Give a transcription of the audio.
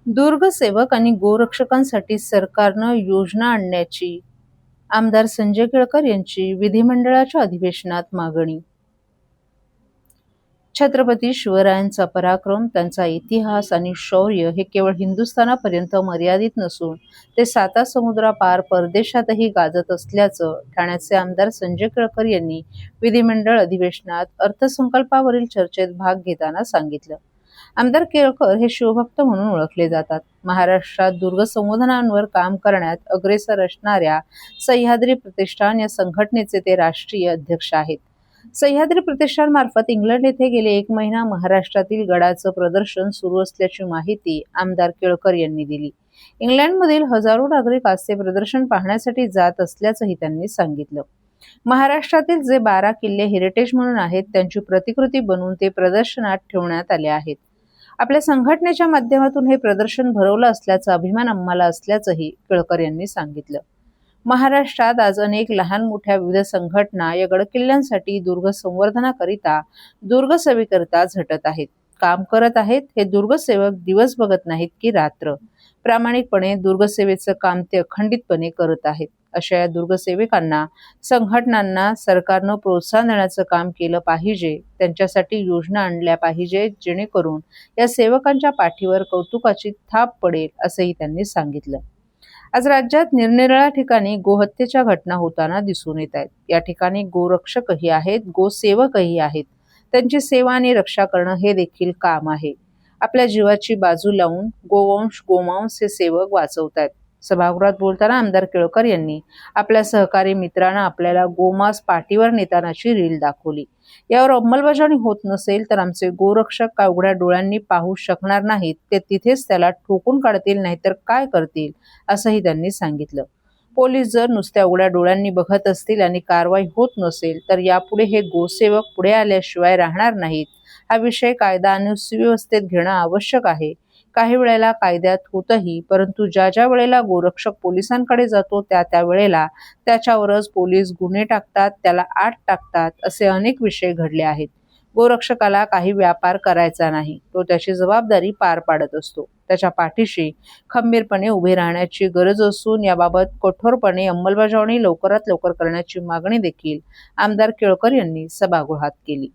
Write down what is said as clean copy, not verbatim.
दुर्ग सेवक आणि गोरक्षकांसाठी सरकारनं योजना आणण्याची आमदार संजय केळकर यांची विधिमंडळाच्या अधिवेशनात मागणी. छत्रपती शिवरायांचा पराक्रम, त्यांचा इतिहास आणि शौर्य हे केवळ हिंदुस्थानापर्यंत मर्यादित नसून ते सातासमुद्रापार परदेशातही गाजत असल्याचं ठाण्याचे आमदार संजय केळकर यांनी विधिमंडळ अधिवेशनात अर्थसंकल्पावरील चर्चेत भाग घेताना सांगितलं. आमदार केळकर हे शिवभक्त म्हणून ओळखले जातात. महाराष्ट्रात दुर्ग संवर्धनावर काम करण्यात अग्रेसर असणाऱ्या सह्याद्री प्रतिष्ठान या संघटनेचे ते राष्ट्रीय अध्यक्ष आहेत. सह्याद्री प्रतिष्ठानमार्फत इंग्लंड येथे गेले 1 महिना महाराष्ट्रातील गडाचं प्रदर्शन सुरू असल्याची माहिती आमदार केळकर यांनी दिली. इंग्लंडमधील हजारो नागरिक आज ते प्रदर्शन पाहण्यासाठी जात असल्याचंही त्यांनी सांगितलं. महाराष्ट्रातील जे 12 किल्ले हेरिटेज म्हणून आहेत त्यांची प्रतिकृती बनवून ते प्रदर्शनात ठेवण्यात आले आहेत. आपल्या संघटनेच्या माध्यमातून हे प्रदर्शन भरवलं असल्याचा अभिमान आम्हाला असल्याचंही केळकर यांनी सांगितलं. महाराष्ट्रात आज अनेक लहान मोठ्या विविध संघटना या गडकिल्ल्यांसाठी दुर्ग संवर्धनाकरिता दुर्गसेवेकरिता झटत आहेत, काम करत आहेत. हे दुर्गसेवक दिवस बघत नाहीत की रात्र. प्रामाणिकपणे दुर्गसेवेचं काम ते अखंडितपणे करत आहेत. अशा या दुर्गसेवकांना, संघटनांना सरकारनं प्रोत्साहन देण्याचं काम केलं पाहिजे. त्यांच्यासाठी योजना आणल्या पाहिजेत जेणेकरून या सेवकांच्या पाठीवर कौतुकाची थाप पडेल, असंही त्यांनी सांगितलं. आज राज्यात निरनिराळ्या ठिकाणी गोहत्येच्या घटना होताना दिसून येत आहेत. या ठिकाणी गोरक्षकही आहेत, गोसेवकही आहेत. त्यांची सेवा आणि रक्षा करणं हे देखील काम आहे. आपल्या जीवाची बाजू लावून गोवंश गोमांस हे सेवक वाचवतायत. सभागृहात बोलताना आमदार केळकर यांनी आपल्या सहकारी मित्रांना आपल्याला गोमांस पाठीवर नेतानाची रील दाखवली. यावर अंमलबजावणी होत नसेल तर आमचे गोरक्षक काय उघड्या डोळ्यांनी पाहू शकणार नाहीत, ते तिथेच त्याला ठोकून काढतील, नाहीतर काय करतील, असंही त्यांनी सांगितलं. पोलीस जर नुसत्या उघड्या डोळ्यांनी बघत असतील आणि कारवाई होत नसेल तर यापुढे हे गोसेवक पुढे आल्याशिवाय राहणार नाहीत. हा विषय कायदा आणि सुव्यवस्थेत घेणं आवश्यक आहे. काही वेळेला कायद्यात होतही, परंतु ज्या वेळेला गोरक्षक पोलिसांकडे जातो त्या वेळेला त्याच्यावरच पोलीस गुन्हे टाकतात, त्याला आत टाकतात. असे अनेक विषय घडले आहेत. गोरक्षकाला काही व्यापार करायचा नाही, तो त्याची जबाबदारी पार पाडत असतो. त्याच्या पाठीशी खंबीरपणे उभे राहण्याची गरज असून याबाबत कठोरपणे अंमलबजावणी लवकरात लवकर करण्याची मागणी देखील आमदार केळकर यांनी सभागृहात केली.